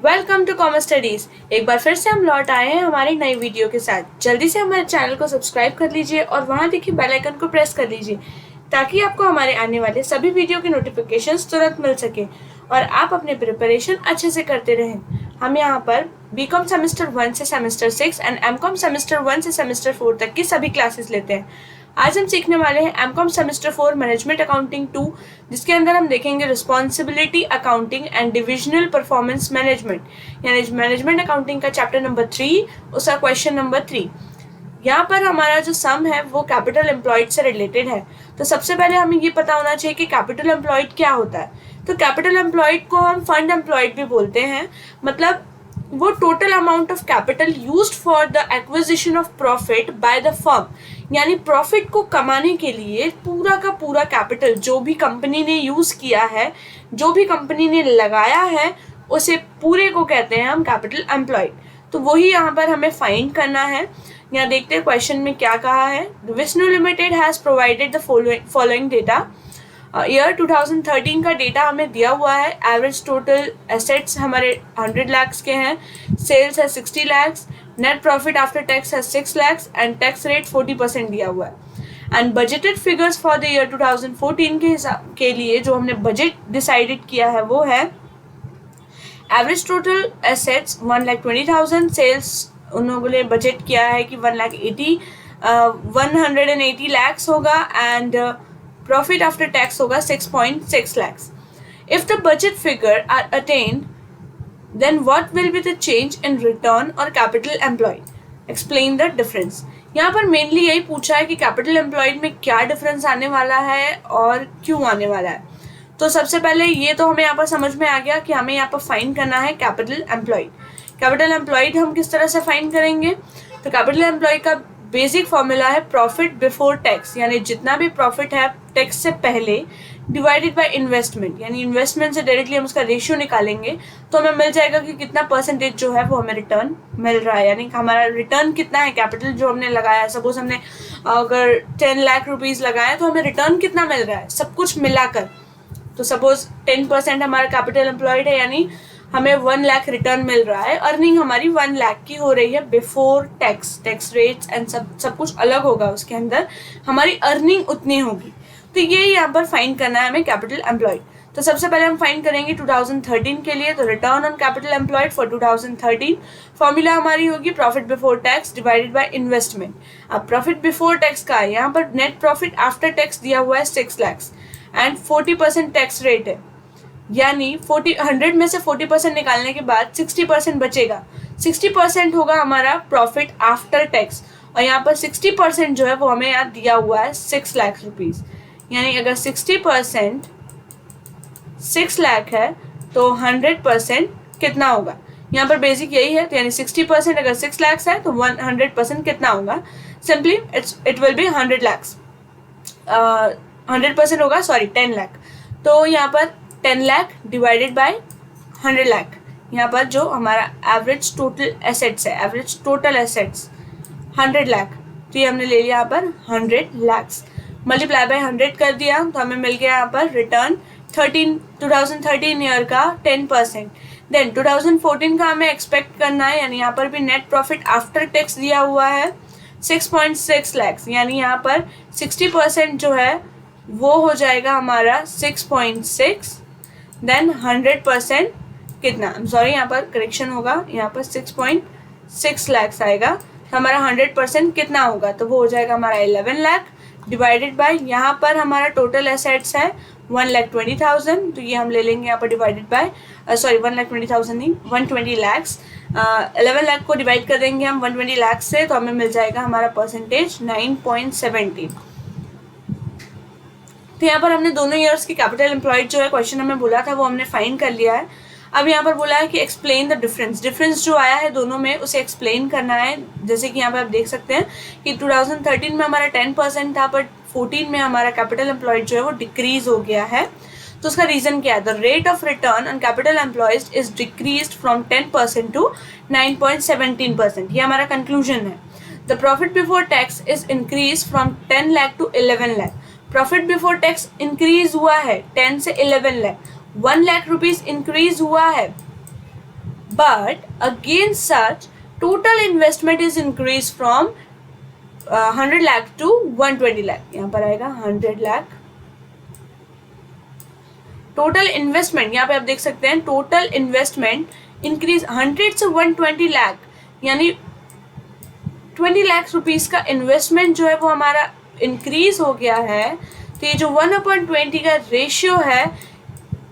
Welcome to commerce studies. एक बार फिर से हम लौट आए हैं हमारी नई वीडियो के साथ। जल्दी से हमारे चैनल को सब्सक्राइब कर लीजिए और वहाँ देखिए बेल आइकन को प्रेस कर लीजिए ताकि आपको हमारे आने वाले सभी वीडियो के नोटिफिकेशंस तुरंत मिल सके और आप अपने प्रिपरेशन अच्छे से करते रहें। हम यहाँ पर बीकॉम सेमेस्टर 1 से सेमेस्टर 6 एंड एमकॉम सेमेस्टर 1 से सेमेस्टर 4 तक की सभी क्लासेस लेते हैं। आज हम सीखने वाले हैं एमकॉम सेमेस्टर 4 मैनेजमेंट अकाउंटिंग 2, जिसके अंदर हम देखेंगे responsibility accounting and divisional performance management, यानी मैनेजमेंट अकाउंटिंग का चैप्टर नंबर 3, उसका क्वेश्चन नंबर 3। यहाँ पर हमारा जो सम है वो कैपिटल एम्प्लॉयड से रिलेटेड है। तो सबसे पहले हमें ये पता होना चाहिए कि कैपिटल एम्प्लॉयड क्या होता है। तो कैपिटल एम्प्लॉयड को हम फंड एम्प्लॉयड भी बोलते हैं, मतलब वो total amount of capital used for the acquisition of profit by the firm, यानी प्रॉफिट को कमाने के लिए पूरा का पूरा कैपिटल जो भी कंपनी ने यूज़ किया है, जो भी कंपनी ने लगाया है, उसे पूरे को कहते हैं हम कैपिटल एम्प्लॉयड। तो वही यहाँ पर हमें फाइंड करना है। यहाँ देखते हैं क्वेश्चन में क्या कहा है। Vishnu limited has provided the following data. Year 2013 का डेटा हमें दिया हुआ है। एवरेज टोटल एसेट्स हमारे 100 लाख के हैं, सेल्स है 60 lakh, net profit after tax है 6 लाख एंड टैक्स रेट 40% दिया हुआ है। And budgeted figures for the year 2014 के हिसाब के लिए जो हमने बजट डिसाइडेड किया है वो है एवरेज टोटल एसेट्स 1,20,000, सेल्स उन लोगों ने बजट किया है कि 180 लाख होगा एंड प्रॉफिट आफ्टर टैक्स होगा 6.6 lakh. If the budget figure are attained then what will be the change in return और capital employed, explain the difference. यहाँ पर मेनली यही पूछा है कि कैपिटल एम्प्लॉयड में क्या डिफरेंस आने वाला है और क्यों आने वाला है। तो सबसे पहले ये तो हमें यहाँ पर समझ में आ गया कि हमें यहाँ पर फाइंड करना है कैपिटल एम्प्लॉयड। कैपिटल एम्प्लॉयड हम किस तरह से फाइंड करेंगे? तो कैपिटल एम्प्लॉयड का बेसिक फॉर्मूला है प्रॉफिट बिफोर टैक्स, यानी जितना भी प्रॉफिट है टैक्स से पहले डिवाइडेड बाय इन्वेस्टमेंट, यानी इन्वेस्टमेंट से डायरेक्टली हम उसका रेशियो निकालेंगे तो हमें मिल जाएगा कि कितना परसेंटेज जो है वो हमें रिटर्न मिल रहा है, यानी हमारा रिटर्न कितना है कैपिटल जो हमने लगाया है। सपोज हमने अगर 10 लाख रुपीज़ लगाया तो हमें रिटर्न कितना मिल रहा है सब कुछ मिलाकर। तो सपोज 10% हमारा कैपिटल एम्प्लॉयड है, यानी हमें 1 लाख रिटर्न मिल रहा है। अर्निंग हमारी 1 लाख की हो रही है before tax, tax rates and सब कुछ अलग होगा उसके अंदर, हमारी अर्निंग उतनी होगी। तो ये यहाँ पर फाइंड करना है हमें कैपिटल एम्प्लॉयड। तो सबसे पहले हम फाइंड करेंगे 2013 के लिए। तो return on capital employed for 2013 formula हमारी होगी profit before tax divided by investment. अब प्रॉफिट बिफोर टैक्स का है, यहाँ पर नेट प्रॉफिट आफ्टर टैक्स दिया हुआ है 6 लाख एंड 40% टैक्स रेट है, यानी 100 में से 40% निकालने के बाद 60% बचेगा। 60% होगा हमारा प्रॉफिट आफ्टर टैक्स और यहाँ पर 60% जो है वो हमें यहाँ दिया हुआ है 6 लाख रुपीज़, यानी अगर 60% 6 लाख है तो 100% कितना होगा? यहाँ पर बेसिक यही है। तो यानी 60% अगर 6 लाख है तो 100% कितना होगा? Simply it will be 100 lakh. 100% होगा 10 लाख। तो यहाँ पर 10 लाख डिवाइडेड बाय 100 लाख, यहाँ पर जो हमारा एवरेज टोटल एसेट्स है, एवरेज टोटल एसेट्स 100 लाख, तो ये हमने ले लिया यहाँ पर 100 लाख मल्टीप्लाई बाय 100 कर दिया तो हमें मिल गया यहाँ पर रिटर्न 2013 ईयर का 10%। देन 2014 का हमें एक्सपेक्ट करना है, यानी यहाँ पर भी नेट प्रॉफिट आफ्टर टैक्स दिया हुआ है 6.6 लाख, यानी यहाँ पर 60% जो है वो हो जाएगा हमारा 6.6, देन 100% कितना, सॉरी यहाँ पर करेक्शन होगा, यहाँ पर 6.6 लाख आएगा तो हमारा 100% कितना होगा? तो वो हो जाएगा हमारा 11 लाख डिवाइडेड बाय, यहाँ पर हमारा टोटल एसेट्स है 1,20,000, तो ये हम ले लेंगे यहाँ पर डिवाइडेड बाय 1,20,000 नहीं 120 लाख। 11 लाख को डिवाइड कर देंगे हम 120 लाख से तो हमें मिल जाएगा हमारा परसेंटेज 9.17। तो यहाँ पर हमने दोनों ईयर्स की कैपिटल एम्प्लॉयड जो है क्वेश्चन हमें बोला था वो हमने फाइंड कर लिया है। अब यहाँ पर बोला है कि एक्सप्लेन द डिफरेंस जो आया है दोनों में उसे एक्सप्लेन करना है। जैसे कि यहाँ पर आप देख सकते हैं कि 2013 में हमारा 10% था, बट 14 में हमारा कैपिटल एम्प्लॉयड जो है वो डिक्रीज हो गया है। तो उसका रीज़न क्या है? The rate of return on capital employed is decrease from 10% to 9.17%, ये हमारा कंक्लूजन है। The profit before tax is increase from 10 lakh to 11 lakh, profit before tax increase हुआ है 10 से 11 लाख, 1 लाख रुपीज़ इंक्रीज हुआ है but against such total investment is increased from 100 lakh to 120 lakh. यहाँ पर आएगा 100 लाख टोटल इन्वेस्टमेंट. यहाँ पे आप देख सकते हैं टोटल इन्वेस्टमेंट इंक्रीज 100 से 120 लाख, यानी 20 लाख रुपीस का इन्वेस्टमेंट जो है वो हमारा इंक्रीज हो गया है. तो ये जो 1/20 का रेशियो है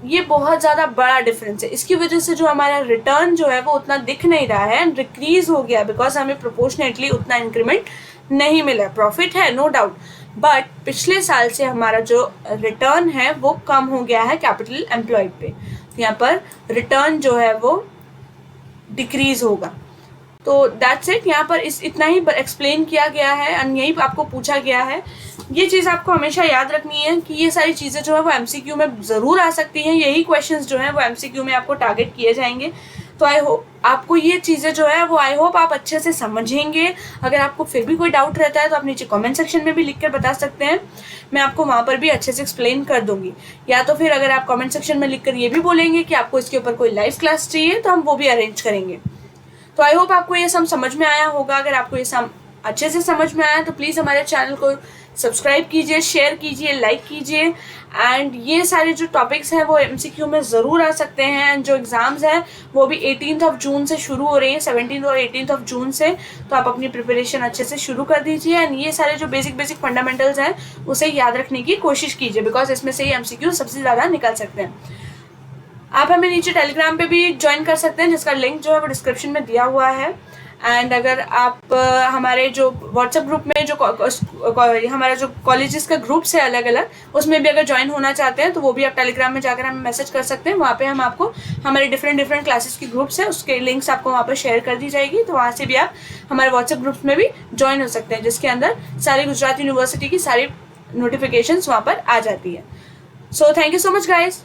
ये बहुत ज़्यादा बड़ा डिफरेंस है. इसकी वजह से जो हमारा रिटर्न जो है वो उतना दिख नहीं रहा है, डिक्रीज हो गया, बिकॉज हमें प्रोपोर्शनेटली उतना इंक्रीमेंट नहीं मिला. प्रॉफिट है नो डाउट, बट पिछले साल से हमारा जो रिटर्न है वो कम हो गया है कैपिटल एम्प्लॉयड पे. यहाँ पर रिटर्न जो है वो डिक्रीज होगा. तो दैट्स इट. यहाँ पर इतना ही एक्सप्लेन किया गया है एंड यही आपको पूछा गया है. ये चीज़ आपको हमेशा याद रखनी है कि ये सारी चीज़ें जो है वो एमसीक्यू में ज़रूर आ सकती हैं. यही क्वेश्चंस जो हैं वो एमसीक्यू में आपको टारगेट किए जाएंगे. तो आई होप आपको ये चीज़ें जो है वो आई होप आप अच्छे से समझेंगे. अगर आपको फिर भी कोई डाउट रहता है तो आप नीचे कमेंट सेक्शन में भी लिख कर बता सकते हैं, मैं आपको वहाँ पर भी अच्छे से एक्सप्लेन कर दूंगी. या तो फिर अगर आप कमेंट सेक्शन में लिख कर ये भी बोलेंगे कि आपको इसके ऊपर कोई लाइव क्लास चाहिए तो हम वो भी अरेंज करेंगे. तो आई होप आपको ये सब समझ में आया होगा. अगर आपको ये सब अच्छे से समझ में आया तो प्लीज़ हमारे चैनल को सब्सक्राइब कीजिए, शेयर कीजिए, लाइक कीजिए. एंड ये सारे जो टॉपिक्स हैं वो एमसीक्यू में ज़रूर आ सकते हैं. जो एग्ज़ाम्स हैं वो भी 18 जून से शुरू हो रही हैं, 17 और 18 जून से. तो आप अपनी प्रिपरेशन अच्छे से शुरू कर दीजिए एंड ये सारे जो बेसिक फंडामेंटल्स हैं उसे याद रखने की कोशिश कीजिए, बिकॉज इसमें से ही एमसीक्यू सबसे ज़्यादा निकल सकते हैं. आप हमें नीचे टेलीग्राम पे भी ज्वाइन कर सकते हैं जिसका लिंक जो है वो डिस्क्रिप्शन में दिया हुआ है. एंड अगर आप हमारे जो व्हाट्सएप ग्रुप में जो हमारा जो कॉलेजेस का ग्रुप्स है अलग अलग, उसमें भी अगर ज्वाइन होना चाहते हैं तो वो भी आप टेलीग्राम में जाकर हमें मैसेज कर सकते हैं. वहाँ पे हम आपको हमारे डिफरेंट क्लासेस की ग्रुप्स है उसके लिंक्स आपको वहाँ पर शेयर कर दी जाएगी. तो वहाँ से भी आप हमारे व्हाट्सएप ग्रुप में भी ज्वाइन हो सकते हैं जिसके अंदर सारी गुजरात यूनिवर्सिटी की सारी नोटिफिकेशंस वहाँ पर आ जाती है. So thank you so much guys.